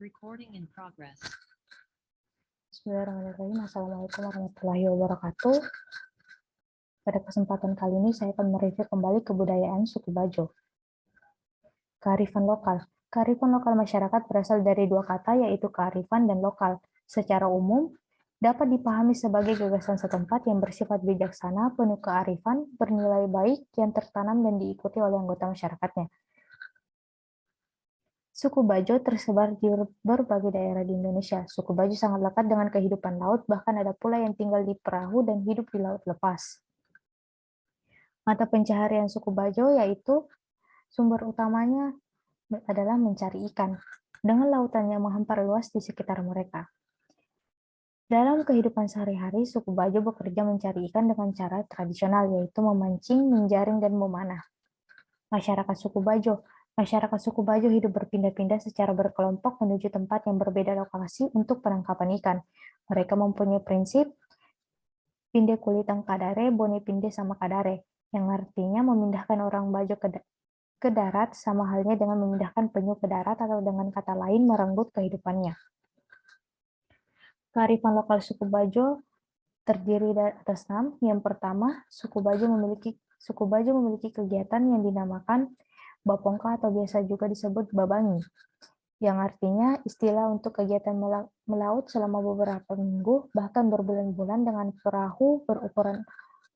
Recording in progress. Bismillahirrahmanirrahim. Assalamualaikum warahmatullahi wabarakatuh. Pada kesempatan kali ini saya akan mereview kembali kebudayaan suku Bajo. Kearifan lokal. Kearifan lokal masyarakat berasal dari dua kata, yaitu kearifan dan lokal. Secara umum, dapat dipahami sebagai gagasan setempat yang bersifat bijaksana, penuh kearifan, bernilai baik, yang tertanam dan diikuti oleh anggota masyarakatnya. Suku Bajo tersebar di berbagai daerah di Indonesia. Suku Bajo sangat lekat dengan kehidupan laut, bahkan ada pula yang tinggal di perahu dan hidup di laut lepas. Mata pencaharian suku Bajo yaitu sumber utamanya adalah mencari ikan, dengan lautan yang menghampar luas di sekitar mereka. Dalam kehidupan sehari-hari, suku Bajo bekerja mencari ikan dengan cara tradisional, yaitu memancing, menjaring, dan memanah. Masyarakat suku Bajo hidup berpindah-pindah secara berkelompok menuju tempat yang berbeda lokasi untuk penangkapan ikan. Mereka mempunyai prinsip pinde kulitang kadare, bone pinde sama kadare, yang artinya memindahkan orang Bajo ke darat sama halnya dengan memindahkan penyu ke darat, atau dengan kata lain merenggut kehidupannya. Kearifan lokal suku Bajo terdiri dari atas 6. Yang pertama, suku Bajo memiliki kegiatan yang dinamakan Bapongka atau biasa juga disebut Babangi, yang artinya istilah untuk kegiatan melaut selama beberapa minggu, bahkan berbulan-bulan dengan perahu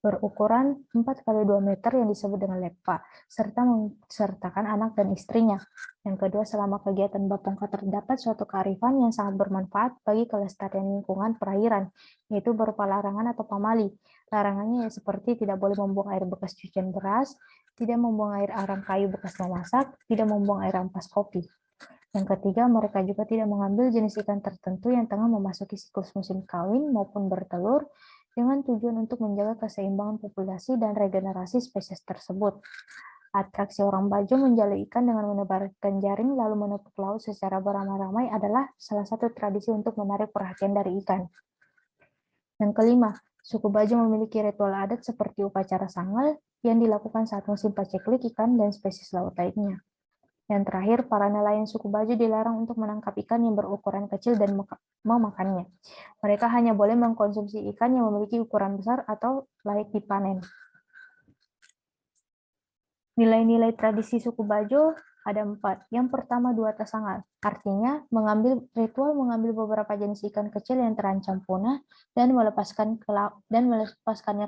berukuran 4x2 meter yang disebut dengan lepa, serta mensertakan anak dan istrinya. Yang kedua, selama kegiatan Bapongka terdapat suatu kearifan yang sangat bermanfaat bagi kelestarian lingkungan perairan, yaitu berupa larangan atau pamali. Larangannya seperti tidak boleh membuang air bekas cucian beras, tidak membuang air arang kayu bekas memasak, tidak membuang air ampas kopi. Yang ketiga, mereka juga tidak mengambil jenis ikan tertentu yang tengah memasuki siklus musim kawin maupun bertelur, dengan tujuan untuk menjaga keseimbangan populasi dan regenerasi spesies tersebut. Atraksi orang Bajo menjala ikan dengan menebarkan jaring lalu menepuk laut secara beramai-ramai adalah salah satu tradisi untuk menarik perhatian dari ikan. Yang kelima, suku Bajo memiliki ritual adat seperti upacara sangal yang dilakukan saat musim paceklik ikan dan spesies laut lainnya. Yang terakhir, para nelayan suku Bajo dilarang untuk menangkap ikan yang berukuran kecil dan memakannya. Mereka hanya boleh mengkonsumsi ikan yang memiliki ukuran besar atau layak dipanen. Nilai-nilai tradisi suku Bajo ada 4. Yang pertama, dua tasangal. Artinya, ritual mengambil beberapa jenis ikan kecil yang terancam punah dan melepaskannya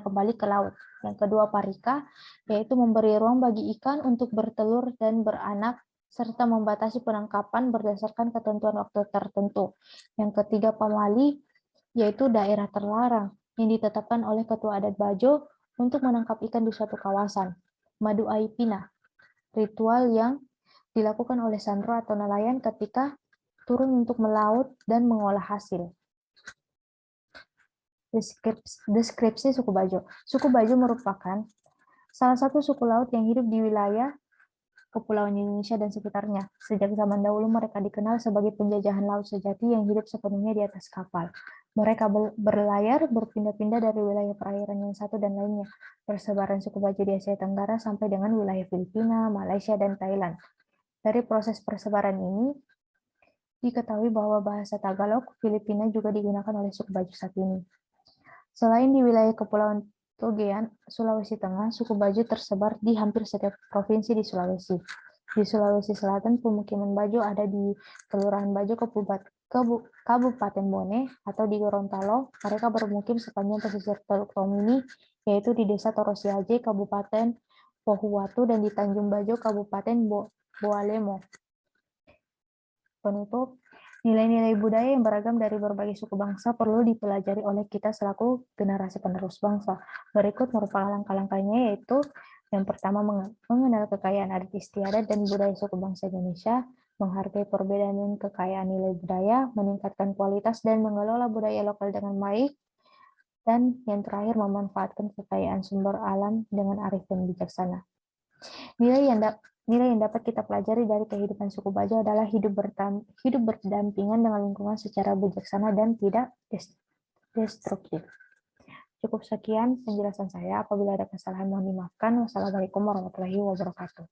kembali ke laut. Yang kedua, parika, yaitu memberi ruang bagi ikan untuk bertelur dan beranak, serta membatasi penangkapan berdasarkan ketentuan waktu tertentu. Yang ketiga, pamali, yaitu daerah terlarang yang ditetapkan oleh ketua adat Bajo untuk menangkap ikan di suatu kawasan. Madu Aipina, ritual yang dilakukan oleh sandro atau nelayan ketika turun untuk melaut dan mengolah hasil. Deskripsi suku Bajo. Suku Bajo merupakan salah satu suku laut yang hidup di wilayah Kepulauan Indonesia dan sekitarnya. Sejak zaman dahulu mereka dikenal sebagai penjajahan laut sejati yang hidup sepenuhnya di atas kapal. Mereka berlayar berpindah-pindah dari wilayah perairan yang satu dan lainnya. Persebaran suku Bajo di Asia Tenggara sampai dengan wilayah Filipina, Malaysia, dan Thailand. Dari proses persebaran ini, diketahui bahwa bahasa Tagalog Filipina juga digunakan oleh suku Bajo saat ini. Selain di wilayah Kepulauan Togean, Sulawesi Tengah, suku Bajo tersebar di hampir setiap provinsi di Sulawesi. Di Sulawesi Selatan, pemukiman Bajo ada di Kelurahan Bajo, Kabupaten Bone, atau di Gorontalo. Mereka bermukim sepanjang pesisir Teluk Tomini, yaitu di Desa Torosiaje, Kabupaten Pohuwatu, dan di Tanjung Bajo, Kabupaten Boalemo. Penutup, nilai-nilai budaya yang beragam dari berbagai suku bangsa perlu dipelajari oleh kita selaku generasi penerus bangsa. Berikut merupakan langkah-langkahnya, yaitu yang pertama, mengenal kekayaan adat istiadat dan budaya suku bangsa Indonesia, menghargai perbedaan dan kekayaan nilai budaya, meningkatkan kualitas dan mengelola budaya lokal dengan baik, dan yang terakhir, memanfaatkan kekayaan sumber alam dengan arif dan bijaksana. Nilai yang dapat kita pelajari dari kehidupan suku Bajo adalah hidup berdampingan dengan lingkungan secara bijaksana dan tidak destruktif. Cukup sekian penjelasan saya. Apabila ada kesalahan mohon dimaafkan. Wassalamualaikum warahmatullahi wabarakatuh.